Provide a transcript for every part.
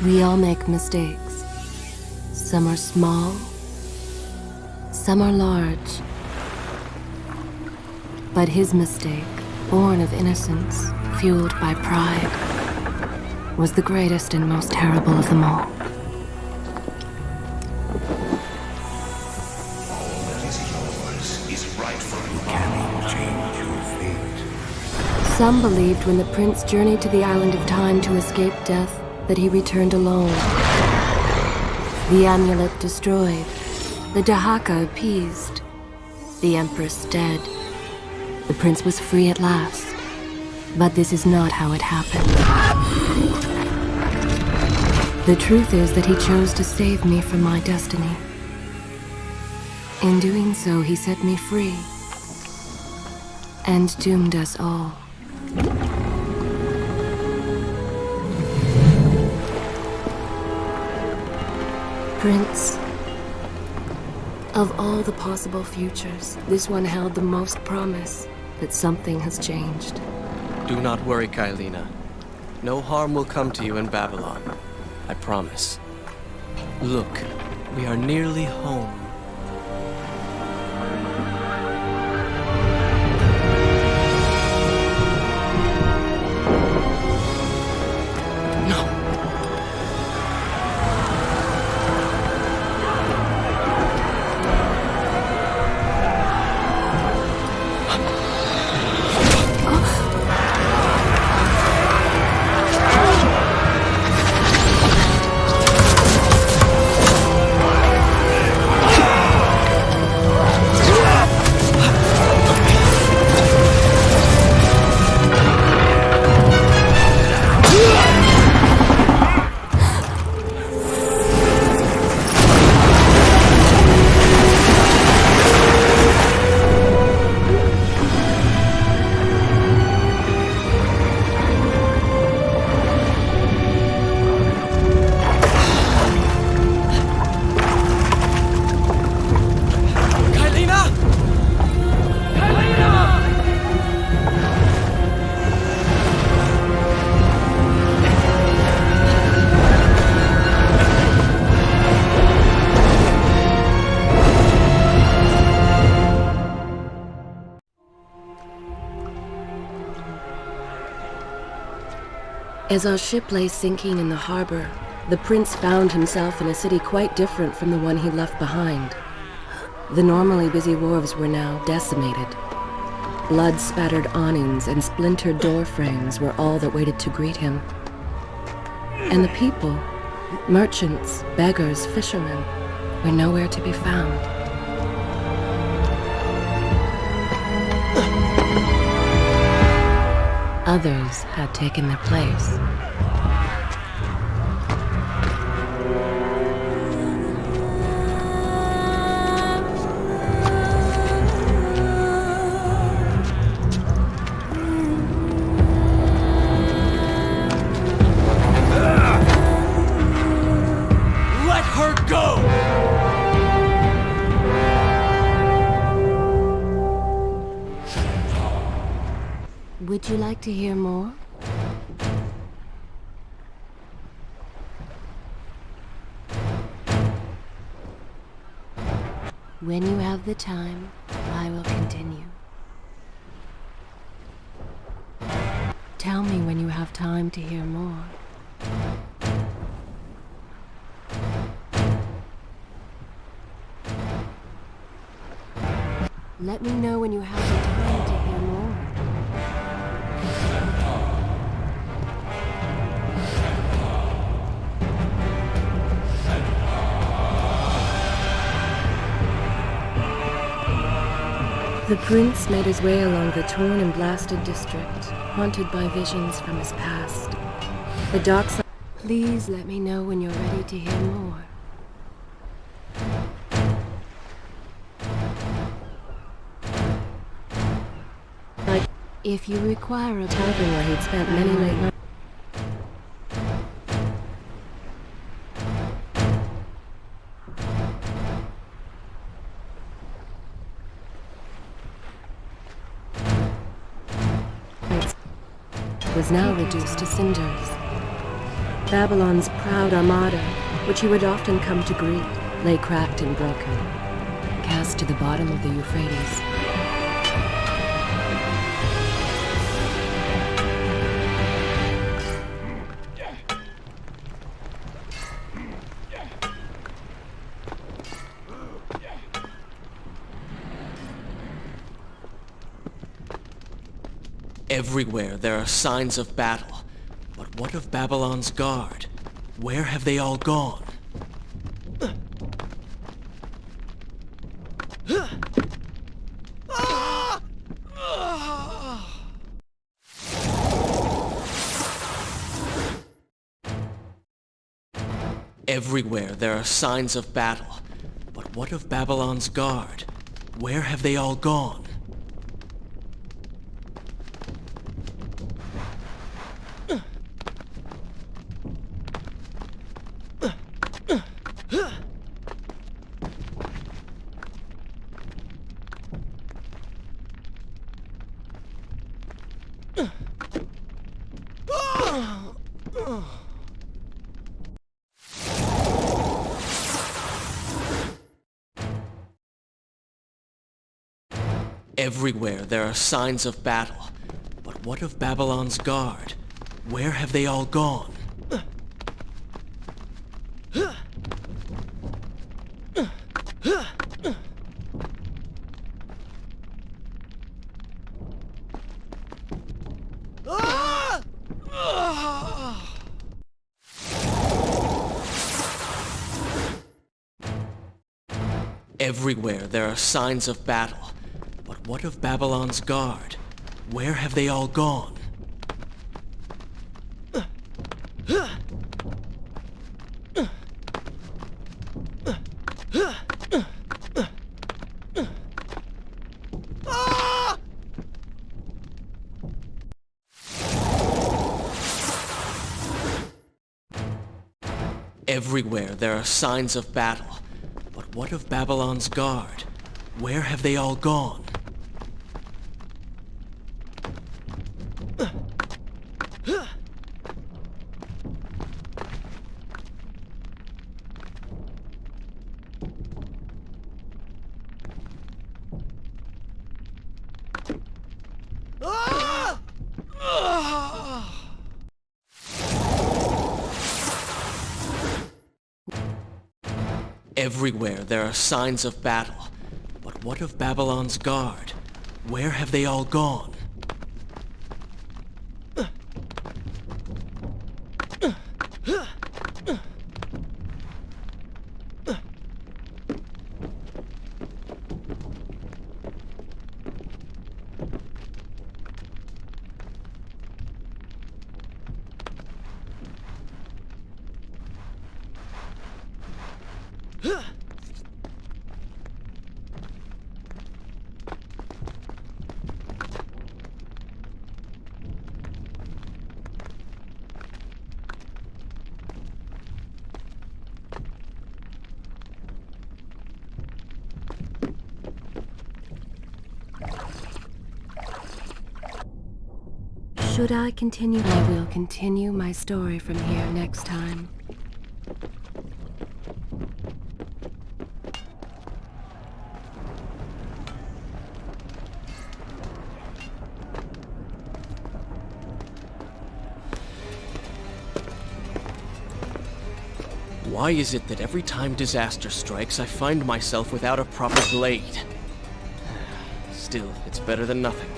We all make mistakes. Some are small, some are large. But his mistake, born of innocence, fueled by pride, was the greatest and most terrible of them all. All that is yours is rightfully can change your fate. Some believed when the prince journeyed to the island of time to escape death that he returned alone. The amulet destroyed, the Dahaka appeased, the empress dead. The prince was free at last. But this is not how it happened. The truth is that he chose to save me from my destiny. In doing so, he set me free and doomed us all. Prince, of all the possible futures, this one held the most promise that something has changed. Do not worry, Kailina. No harm will come to you in Babylon. I promise. Look, we are nearly home. As our ship lay sinking in the harbor, the prince found himself in a city quite different from the one he left behind. The normally busy wharves were now decimated. Blood-spattered awnings and splintered door frames were all that waited to greet him. And the people, merchants, beggars, fishermen, were nowhere to be found. Others had taken their place. Let her go! Would you like to hear more? When you have the time, I will continue. Tell me when you have time to hear more. Let me know when you have the time to hear more. The prince made his way along the torn and blasted district, haunted by visions from his past. The dark side. Please let me know when you're ready to hear more. Like, if you require a tavern where he'd spent many late nights. Was now reduced to cinders. Babylon's proud armada, which he would often come to greet, lay cracked and broken, cast to the bottom of the Euphrates. Everywhere there are signs of battle. But what of Babylon's guard? Where have they all gone? Everywhere there are signs of battle. But what of Babylon's guard? Where have they all gone? Everywhere there are signs of battle. But what of Babylon's guard? Where have they all gone? Everywhere there are signs of battle. But what of Babylon's guard? Where have they all gone? Everywhere there are signs of battle. But what of Babylon's guard? Where have they all gone? Everywhere there are signs of battle. But what of Babylon's guard? Where have they all gone? Should I continue? I will continue my story from here next time. Why is it that every time disaster strikes, I find myself without a proper blade? Still, it's better than nothing.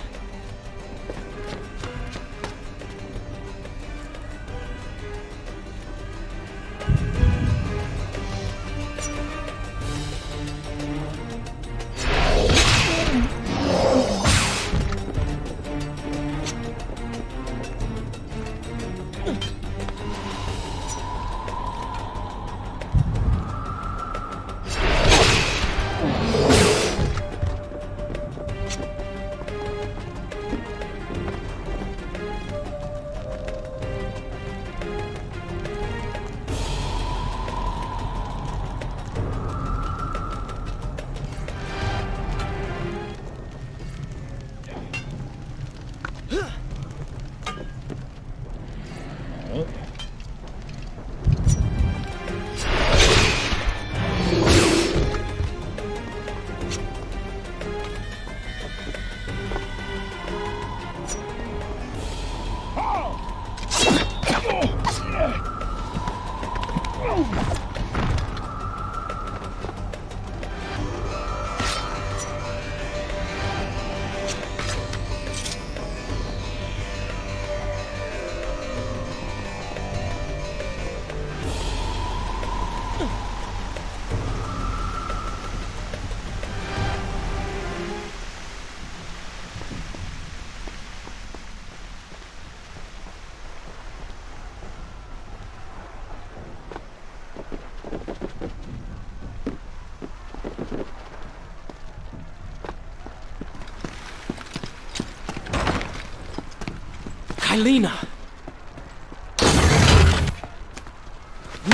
Kylina!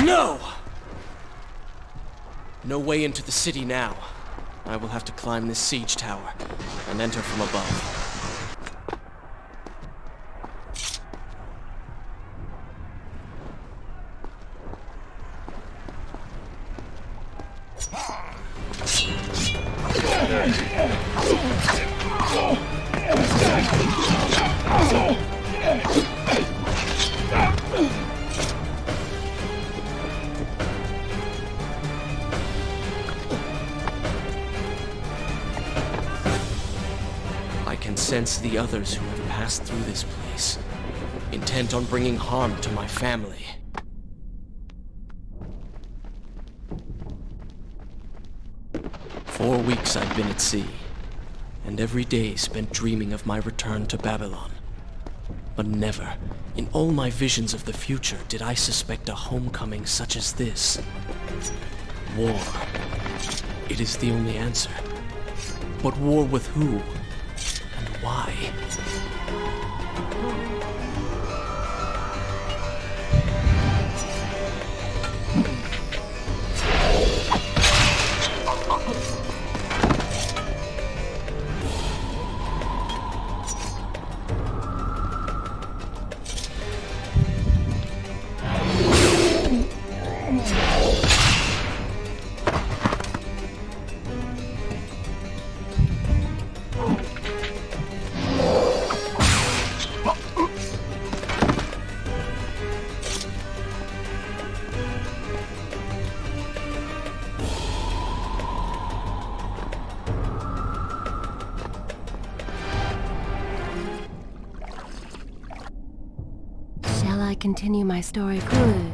No! No way into the city now. I will have to climb this siege tower and enter from above. I can sense the others who have passed through this place, intent on bringing harm to my family. For 4 weeks I've been at sea, and every day spent dreaming of my return to Babylon. But never, in all my visions of the future, did I suspect a homecoming such as this. War. It is the only answer. But war with who? And why? Shall I continue my story? Good.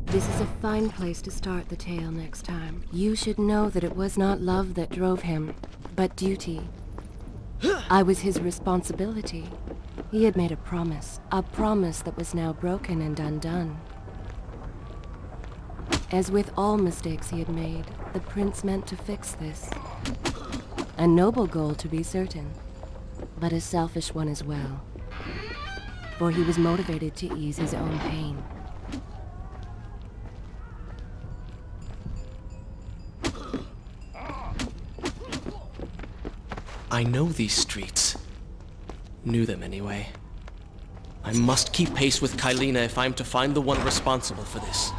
This is a fine place to start the tale next time. You should know that it was not love that drove him, but duty. I was his responsibility. He had made a promise that was now broken and undone. As with all mistakes he had made, the prince meant to fix this. A noble goal, to be certain, but a selfish one as well. For he was motivated to ease his own pain. I know these streets. Knew them anyway. I must keep pace with Kylina if I'm to find the one responsible for this.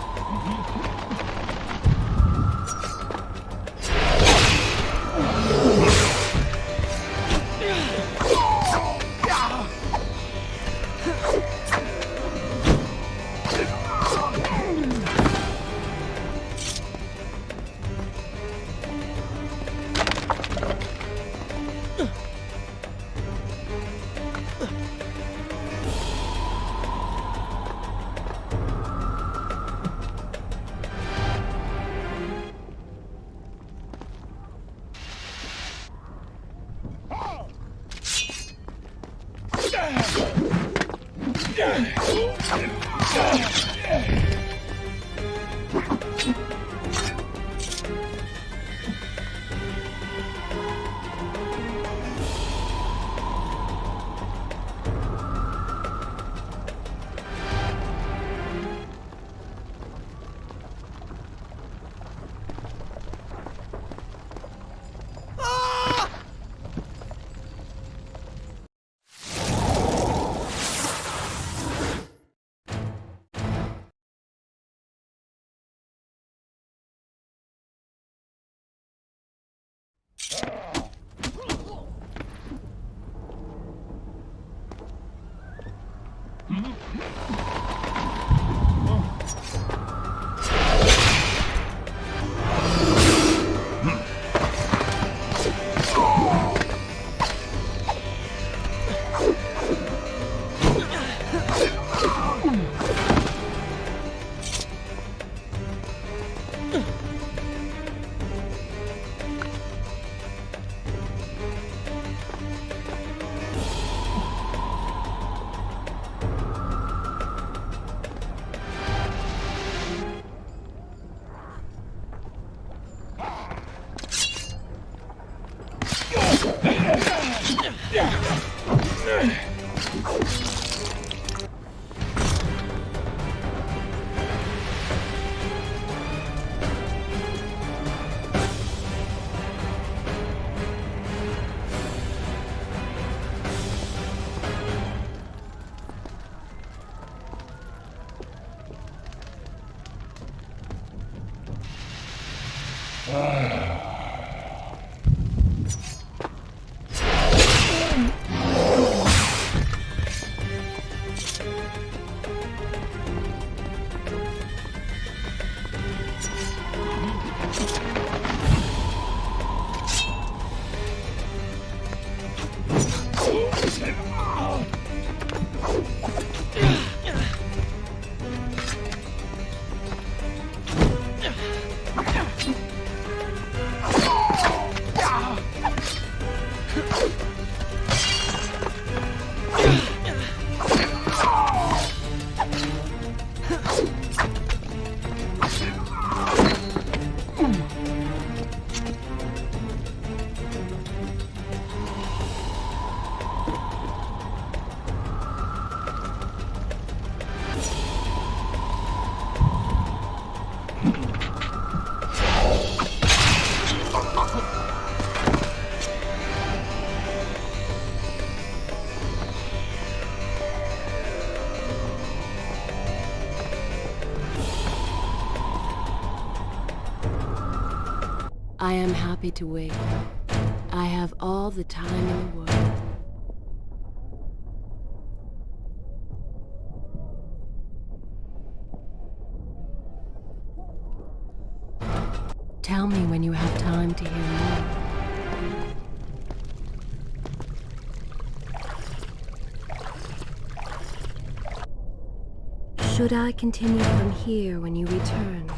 I am happy to wait. I have all the time in the world. Tell me when you have time to hear more. Should I continue from here when you return?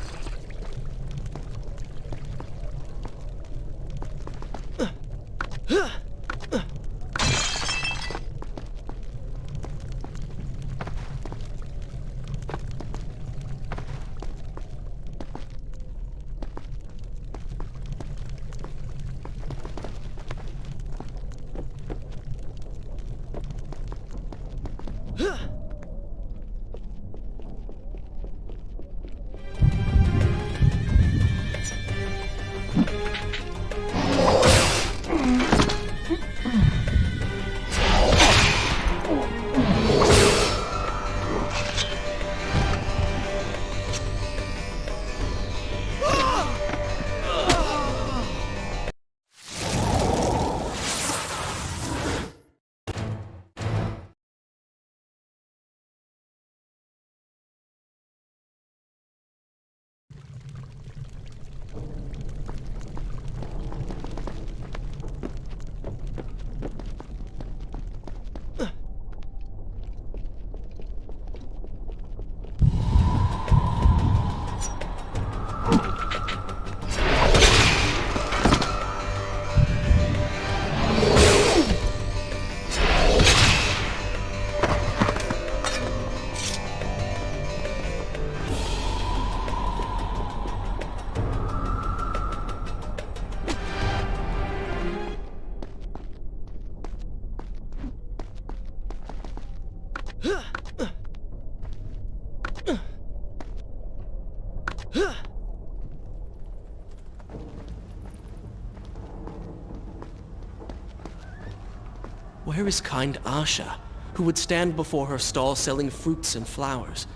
Where is kind Asha, who would stand before her stall selling fruits and flowers?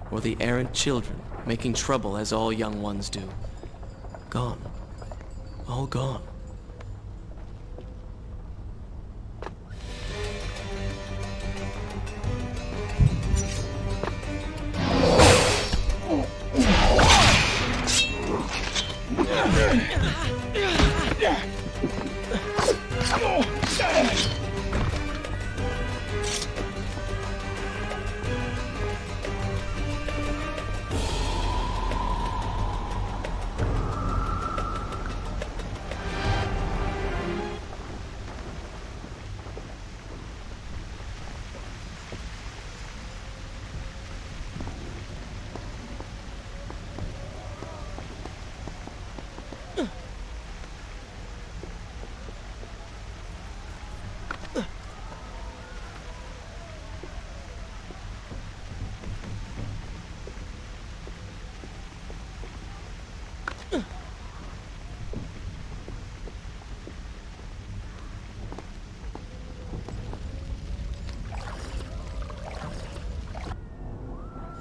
Or the errant children, making trouble as all young ones do? Gone. All gone.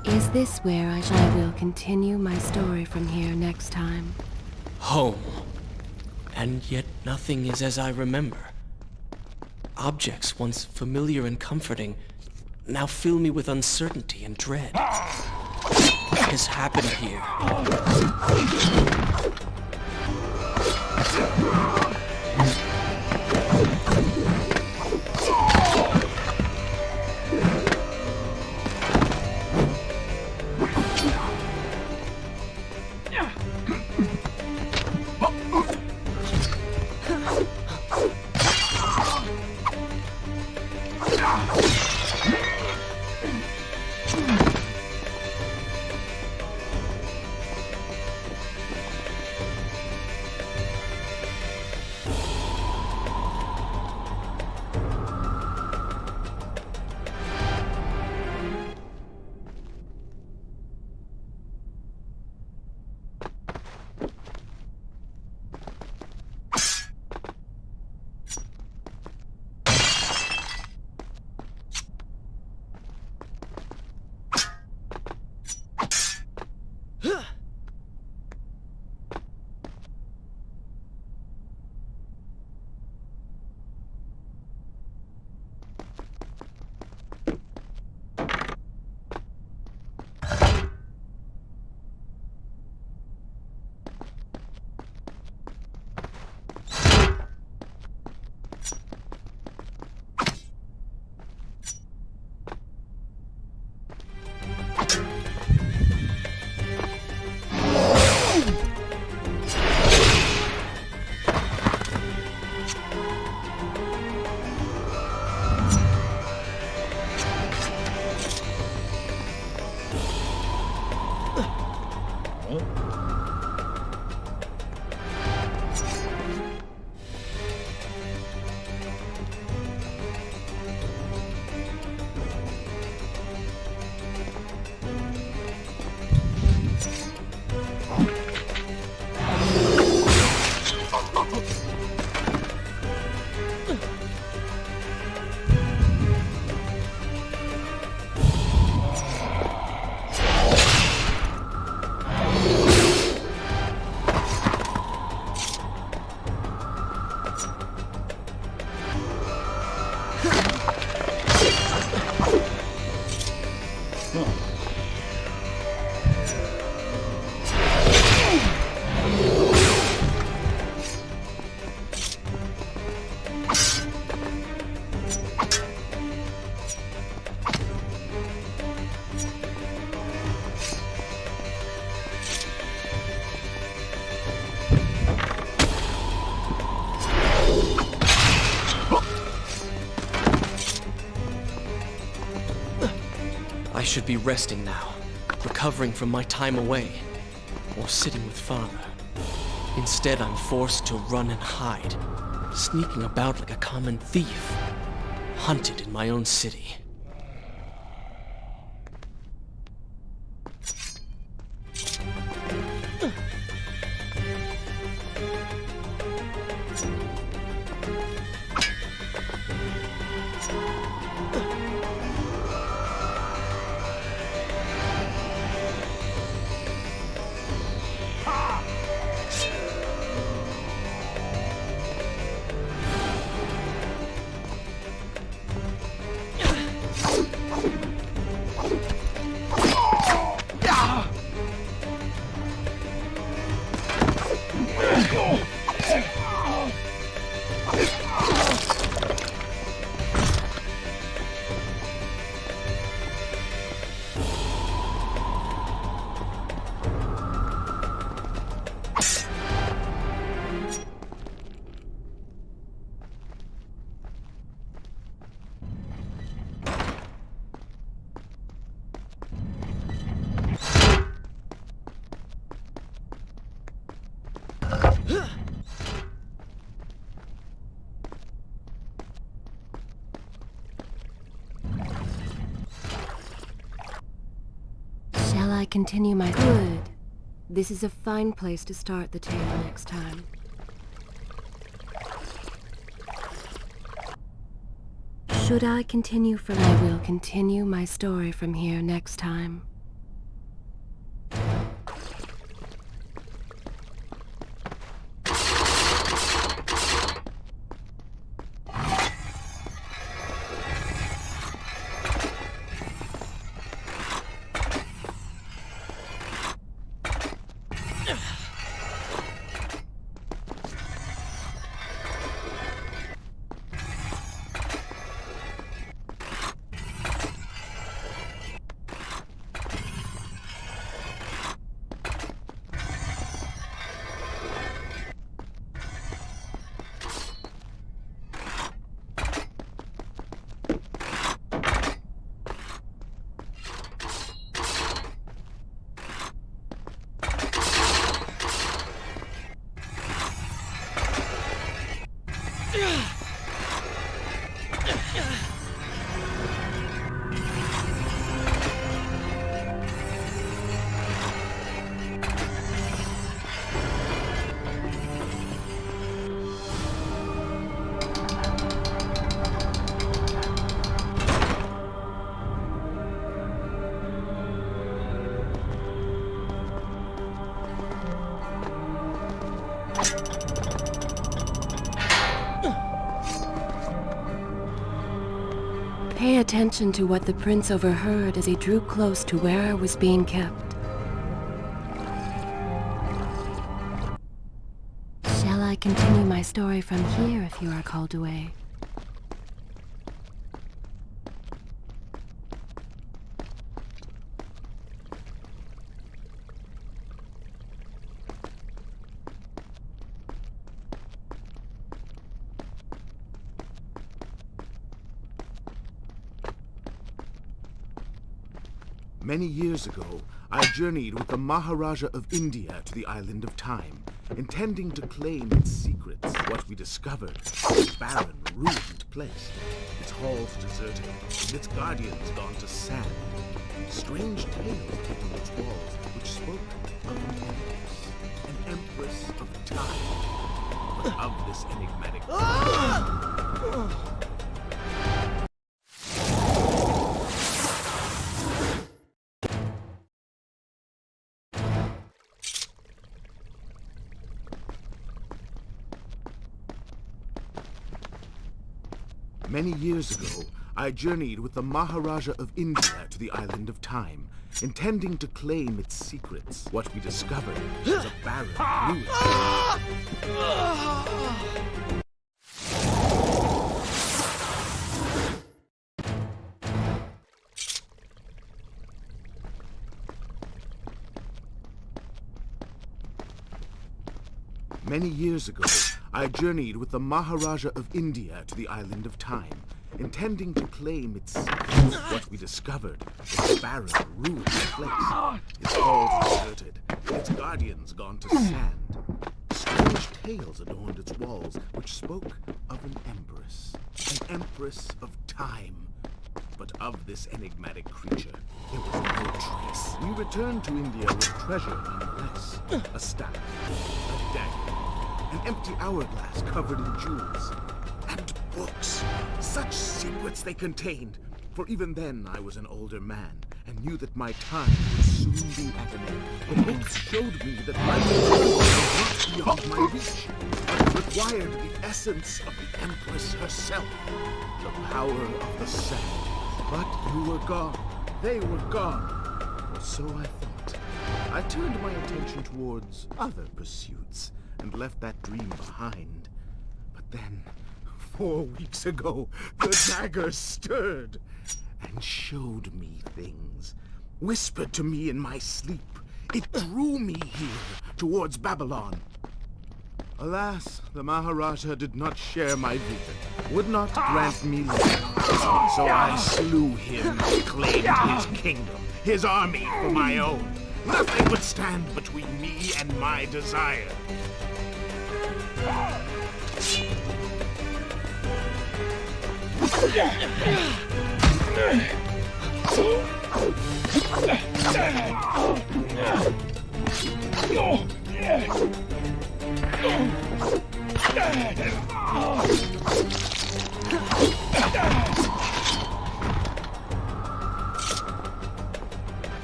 Is this where I will continue my story from here next time? Home. And yet nothing is as I remember. Objects once familiar and comforting now fill me with uncertainty and dread. What has happened here? I should be resting now, recovering from my time away, or sitting with father. Instead, I'm forced to run and hide, sneaking about like a common thief, hunted in my own city. Shall I continue my... Good. This is a fine place to start the tale next time. Should I continue from... I will continue my story from here next time. attention to what the prince overheard as he drew close to where I was being kept. Shall I continue my story from here if you are called away? Many years ago, I journeyed with the Maharaja of India to the island of Time, intending to claim its secrets. What we discovered was a barren, ruined place. Its halls deserted, and its guardians gone to sand. Strange tales on its walls, which spoke of an empress of time. But of this enigmatic Many years ago, I journeyed with the Maharaja of India to the island of Time, intending to claim its secrets. What we discovered was a barren, ruined Many years ago, I journeyed with the Maharaja of India to the island of Time, intending to claim its secrets. What we discovered was a barren, ruined place. Its halls deserted, its guardians gone to sand. Strange tales adorned its walls, which spoke of an empress of time. But of this enigmatic creature, there was no trace. We returned to India with treasure nonetheless. A staff, a dagger, an empty hourglass covered in jewels, and books. Such secrets they contained. For even then I was an older man, and knew that my time would soon be at an end. The books showed me that my return was not beyond my reach, but required the essence of the Empress herself, the power of the sand. But you were gone. They were gone. Or so I thought. I turned my attention towards other pursuits, and left that dream behind. But then, 4 weeks ago, the dagger stirred and showed me things, whispered to me in my sleep. It drew me here, towards Babylon. Alas, the Maharaja did not share my vision, would not grant me leave. So I slew him, claimed his kingdom, his army for my own. Nothing would stand between me and my desire.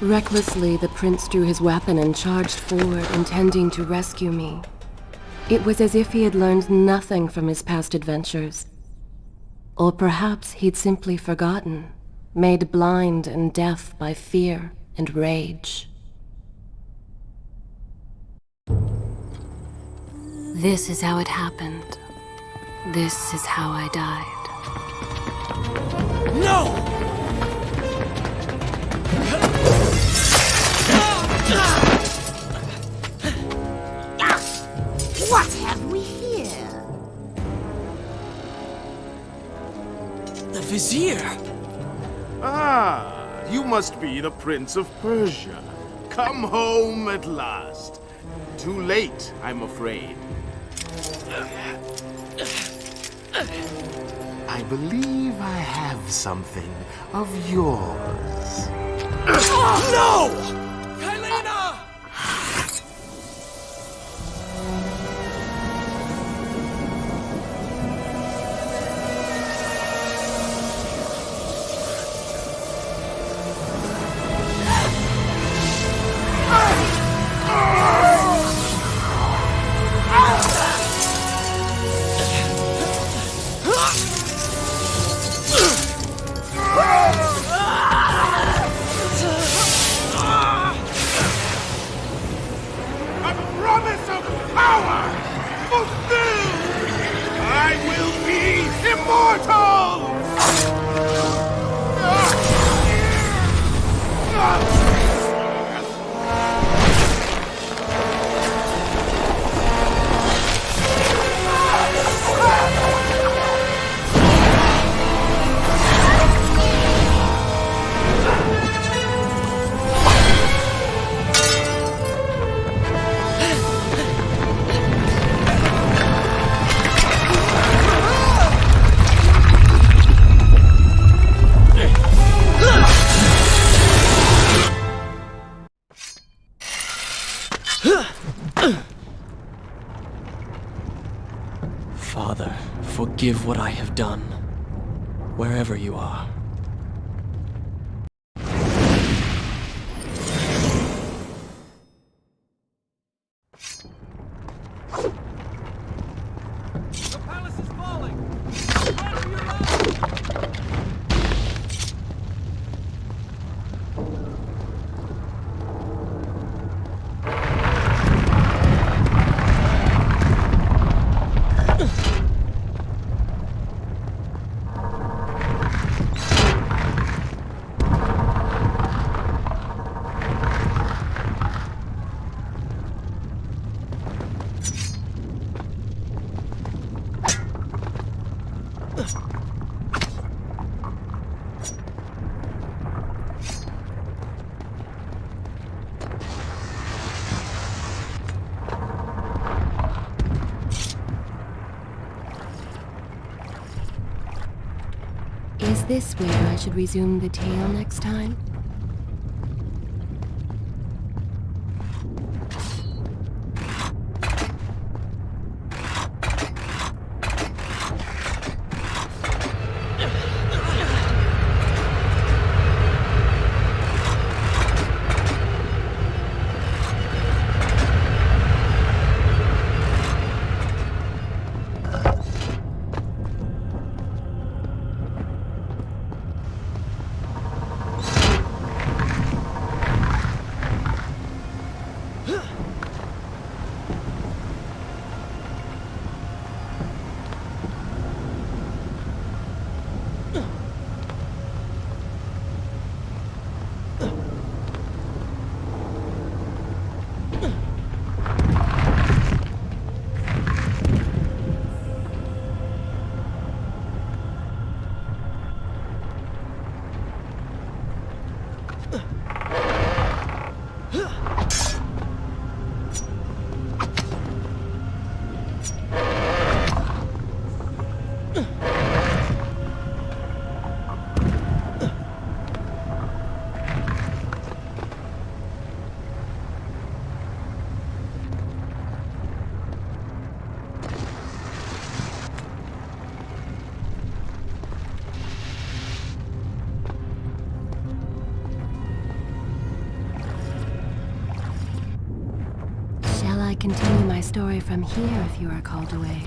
Recklessly, the prince drew his weapon and charged forward, intending to rescue me. It was as if he had learned nothing from his past adventures. Or perhaps he'd simply forgotten, made blind and deaf by fear and rage. This is how it happened. This is how I died. No! What have we here? The Vizier! Ah, you must be the Prince of Persia. Come home at last. Too late, I'm afraid. I believe I have something of yours. No! Kylena! Father, forgive what I have done, wherever you are. The palace is falling! Run for your lives! Is this where I should resume the tale next time? Shall I continue my story from here if you are called away?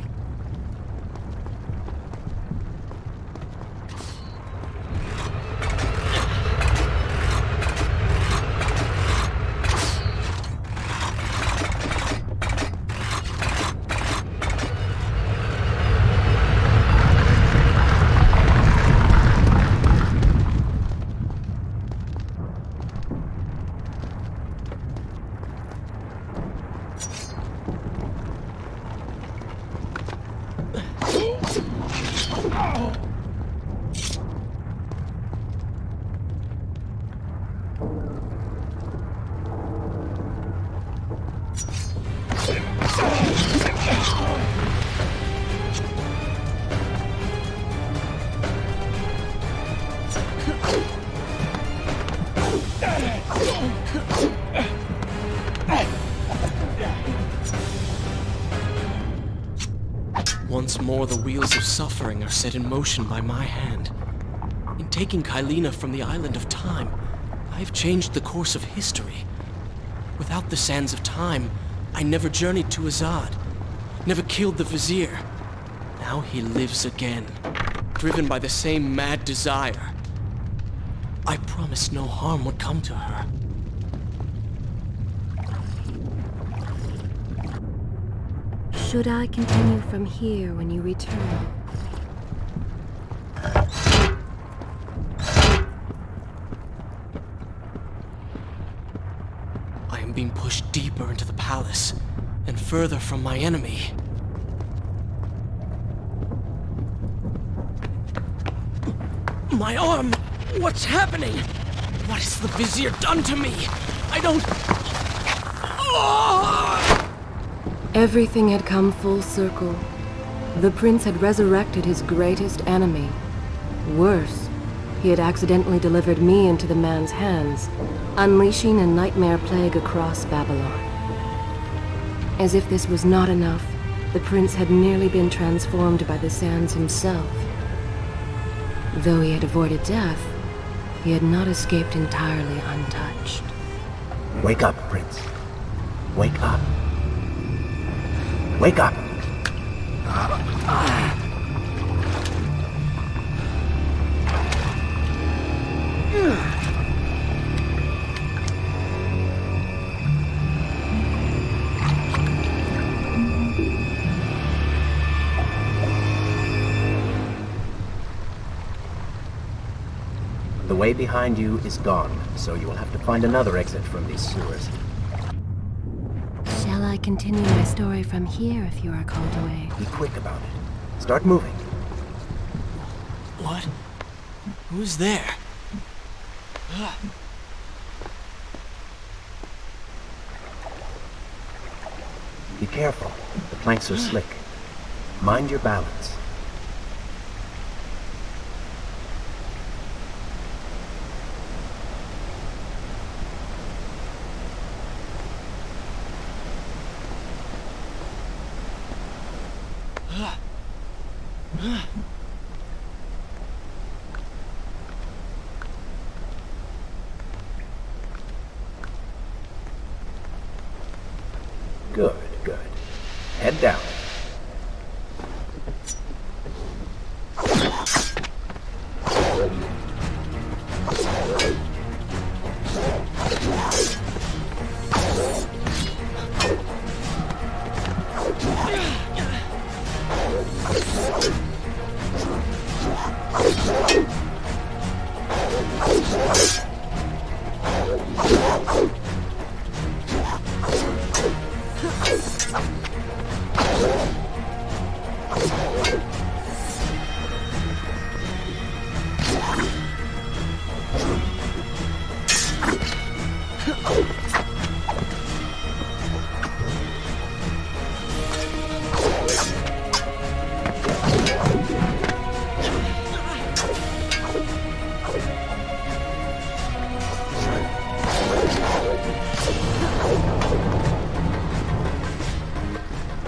Once more, the wheels of suffering are set in motion by my hand. In taking Kylina from the island of time, I have changed the course of history. Without the sands of time, I never journeyed to Azad, never killed the Vizier. Now he lives again, driven by the same mad desire. I promised no harm would come to her. Should I continue from here when you return? I am being pushed deeper into the palace, and further from my enemy. My arm! What's happening? What has the Vizier done to me? I don't... Everything had come full circle. The prince had resurrected his greatest enemy. Worse, he had accidentally delivered me into the man's hands, unleashing a nightmare plague across Babylon. As if this was not enough, the prince had nearly been transformed by the sands himself. Though he had avoided death, he had not escaped entirely untouched. Wake up, Prince. Wake up. Wake up! The way behind you is gone, so you will have to find another exit from these sewers. Shall I continue my story from here if you are called away? Be quick about it. Start moving. What? Who's there? Be careful. The planks are slick. Mind your balance. Good, good. Head down.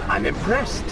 I'm impressed.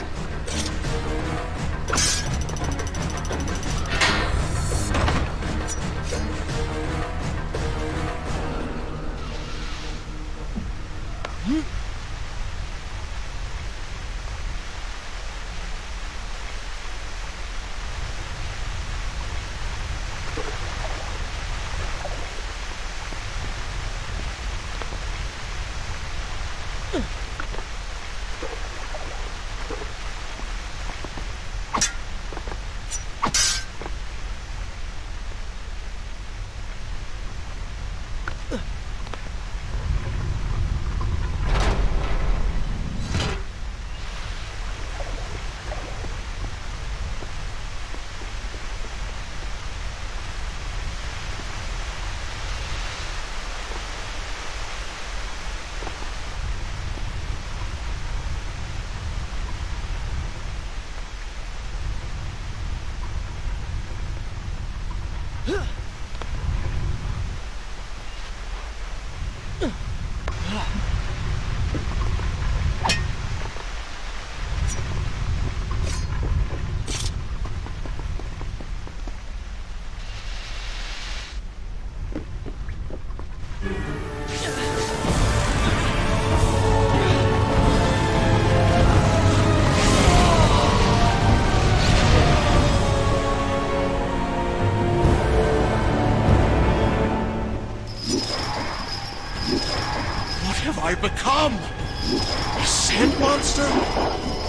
What have I become? A sand monster?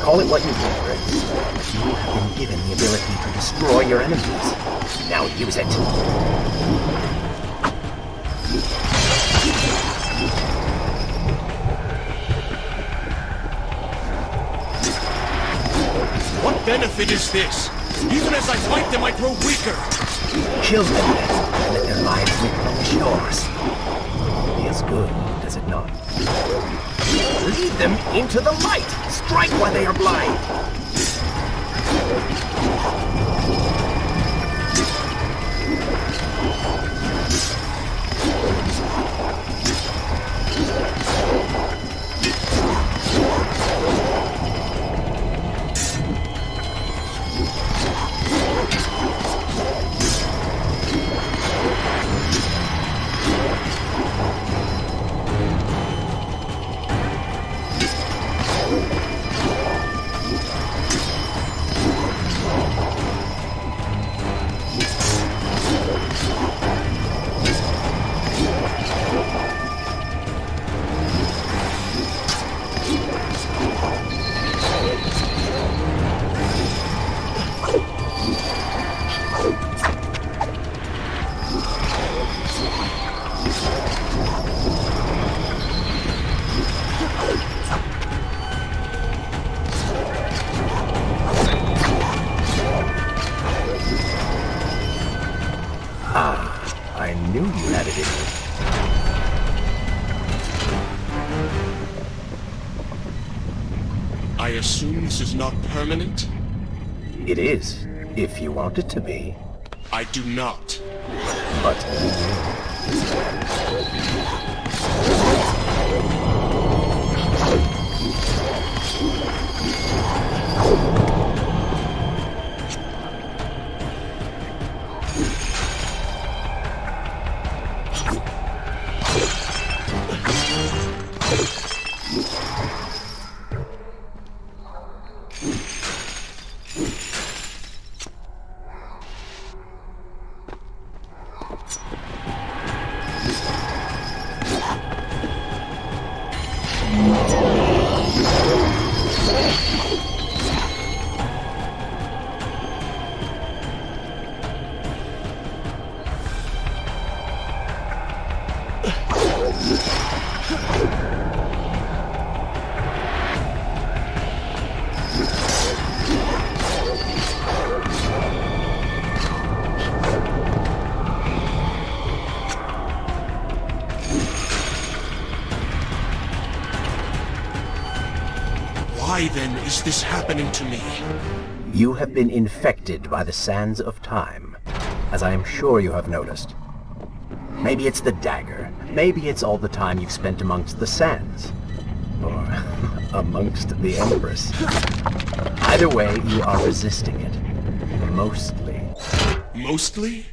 Call it what you will, Prince. You have been given the ability to destroy your enemies. Now use it. What benefit is this? Even as I fight them, I grow weaker. Kill them, then. Let their lives replenish yours. Feels good, does it not? Lead them into the light! Strike while they are blind! I assume this is not permanent? It is, if you want it to be. I do not. But Why then is this happening to me? you have been infected by the sands of time, as I am sure you have noticed. Maybe it's the dagger. Maybe it's all the time you've spent amongst the sands. Or amongst the Empress. Either way, you are resisting it. Mostly. Mostly?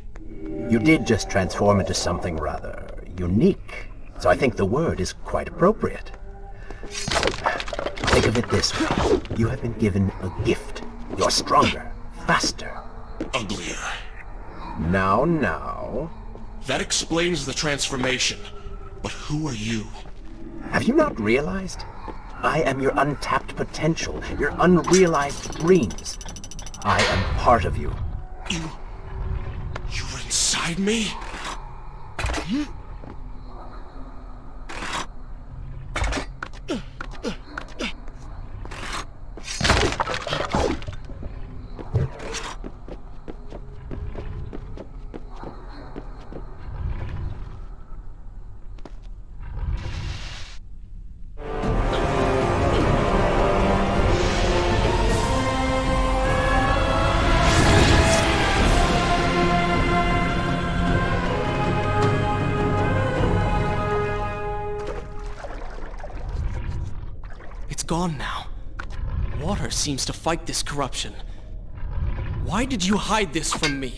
You did just transform into something rather unique, so I think the word is quite appropriate. Think of it this way. You have been given a gift. You're stronger, faster. Uglier. Now. That explains the transformation. But who are you? Have you not realized? I am your untapped potential, your unrealized dreams. I am part of you. You're inside me? It's gone now. Water seems to fight this corruption. Why did you hide this from me?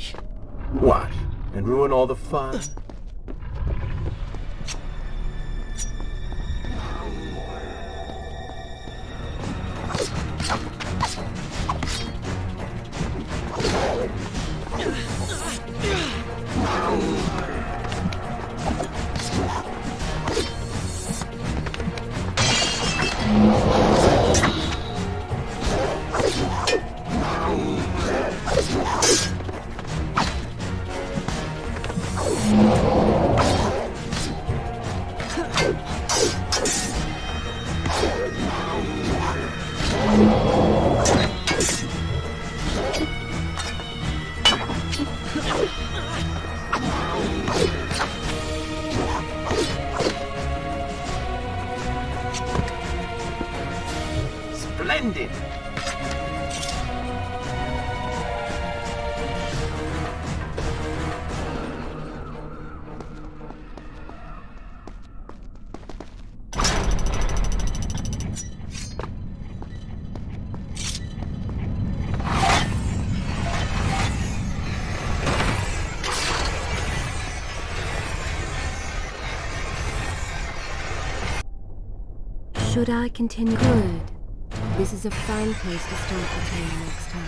What? And ruin all the fun? Splendid! Should I continue? Good. This is a fine place to start the tale next time.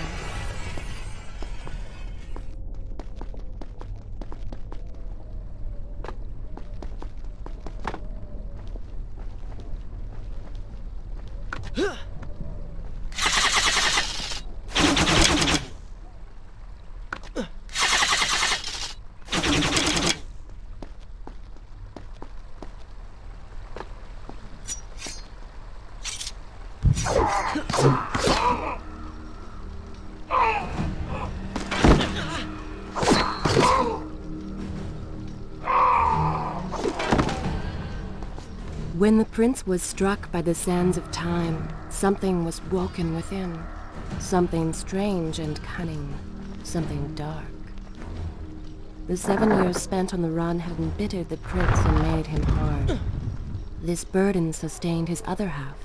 When the prince was struck by the sands of time, something was woken within. Something strange and cunning. Something dark. The 7 years spent on the run had embittered the prince and made him hard. This burden sustained his other half,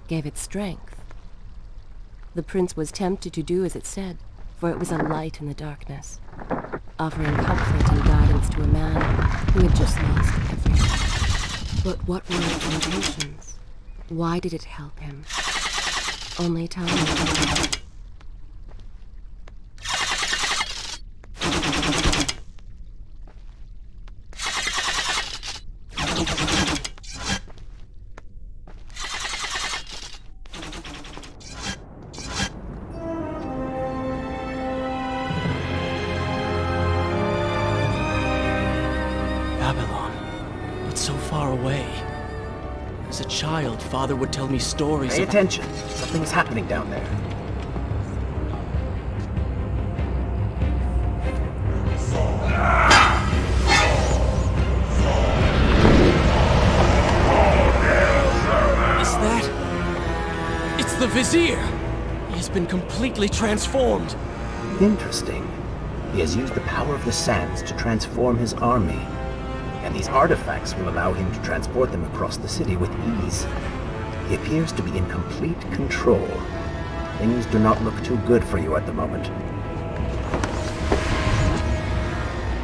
gave it strength. The prince was tempted to do as it said, for it was a light in the darkness, offering comfort and guidance to a man who had just lost everything. But what were its intentions? Why did it help him? Only time will tell. Babylon, but so far away. As a child, Father would tell me stories Pay of... attention. Something's happening down there. Is that... It's the Vizier! He has been completely transformed. Interesting. He has used the power of the sands to transform his army. And these artifacts will allow him to transport them across the city with ease. He appears to be in complete control. Things do not look too good for you at the moment.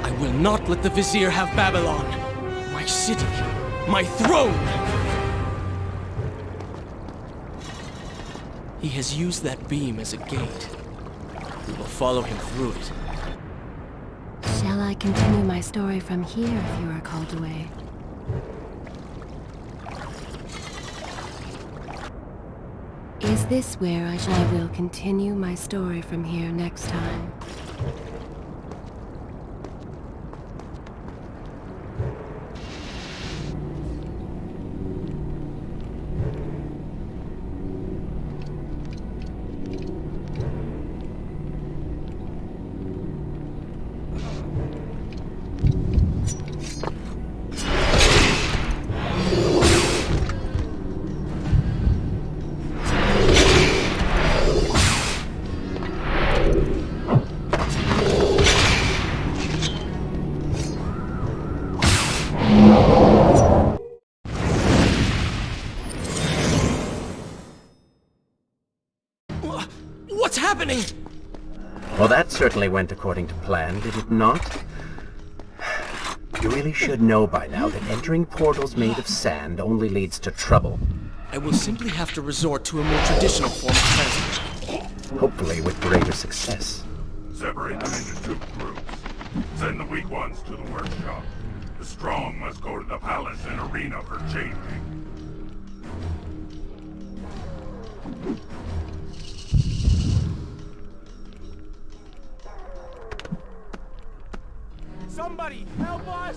I will not let the Vizier have Babylon. My city. My throne! He has used that beam as a gate. We will follow him through it. Shall I continue my story from here if you are called away? Is this where I will continue my story from here next time? What's happening? Well, that certainly went according to plan, did it not? You really should know by now that entering portals made of sand only leads to trouble. I will simply have to resort to a more traditional form of transport. Hopefully with greater success. Separate them into 2 groups. Send the weak ones to the workshop. The strong must go to the palace and arena for changing. Somebody, help us!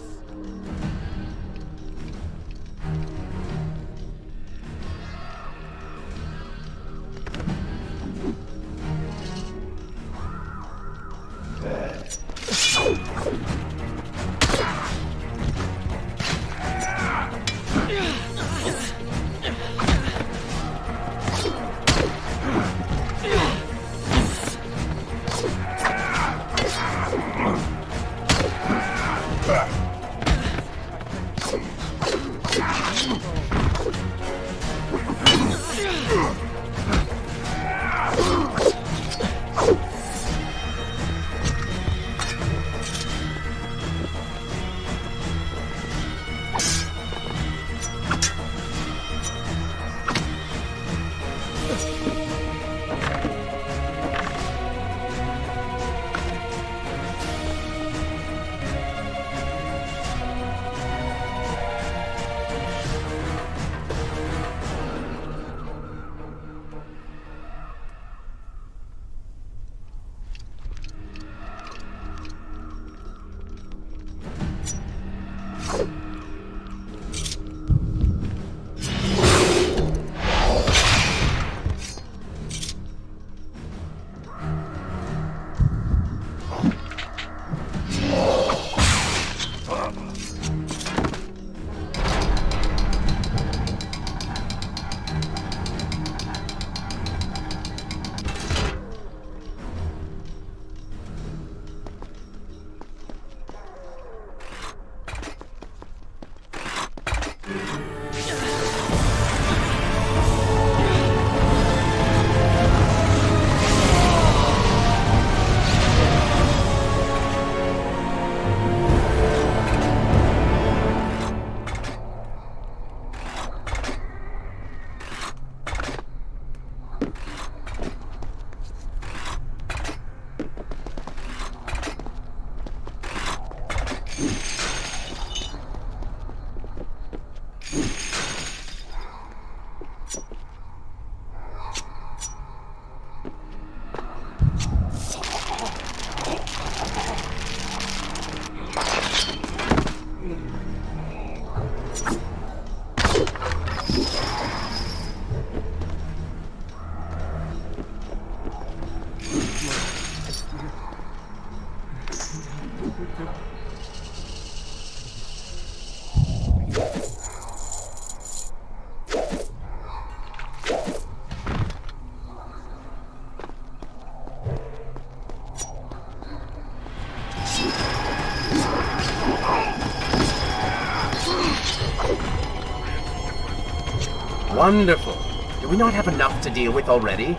Wonderful. Do we not have enough to deal with already?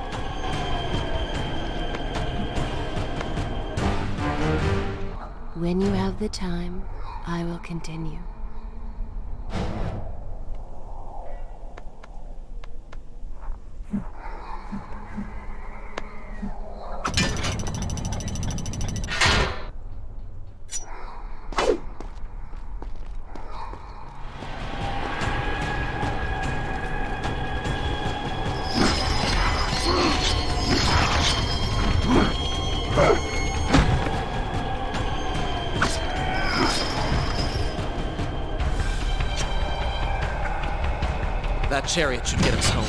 When you have the time, I will continue. That chariot should get us home.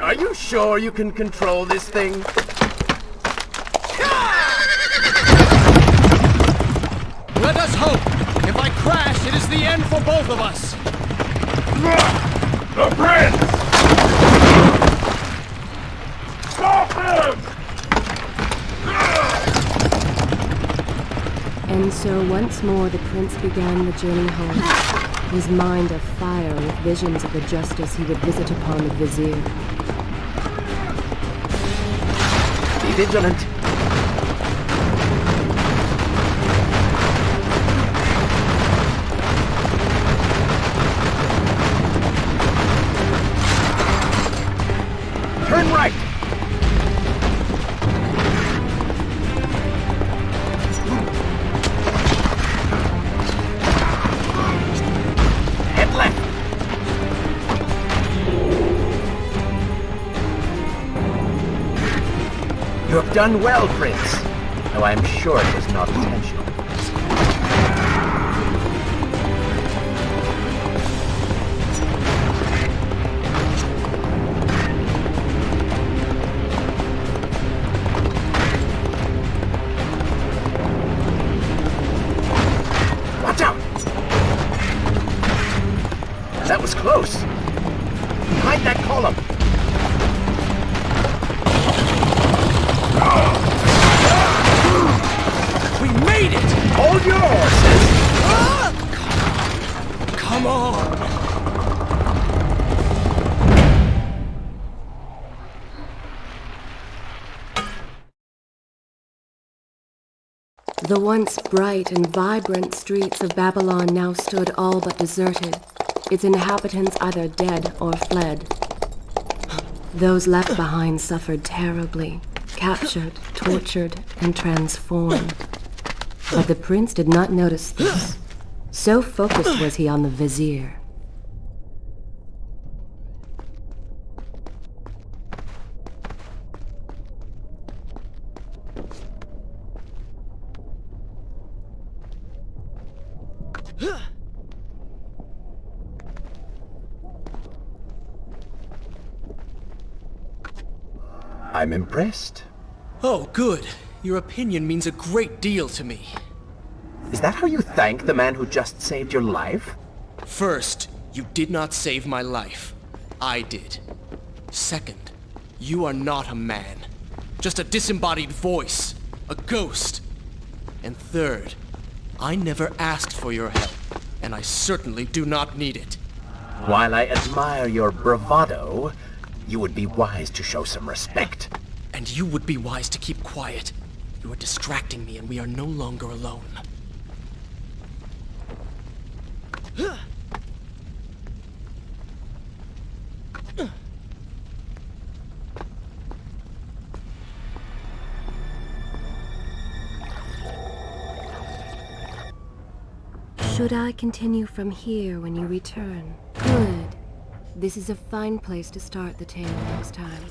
Are you sure you can control this thing? Let us hope! If I crash, it is the end for both of us! The prince! Stop him! And so once more the prince began the journey home, his mind afire with visions of the justice he would visit upon the vizier. Be vigilant. Turn right! Head left! You have done well, Prince, though I am sure it was not intentional. Watch out! That was close. Behind that column. We made it! Hold your horses! Come on! The once bright and vibrant streets of Babylon now stood all but deserted, its inhabitants either dead or fled. Those left behind suffered terribly, captured, tortured, and transformed. But the prince did not notice this. So focused was he on the vizier. I'm impressed. Oh, good. Your opinion means a great deal to me. Is that how you thank the man who just saved your life? First, you did not save my life. I did. Second, you are not a man. Just a disembodied voice. A ghost. And third, I never asked for your help, and I certainly do not need it. While I admire your bravado, you would be wise to show some respect. And you would be wise to keep quiet. You are distracting me, and we are no longer alone. Should I continue from here when you return? Good. This is a fine place to start the tale next time.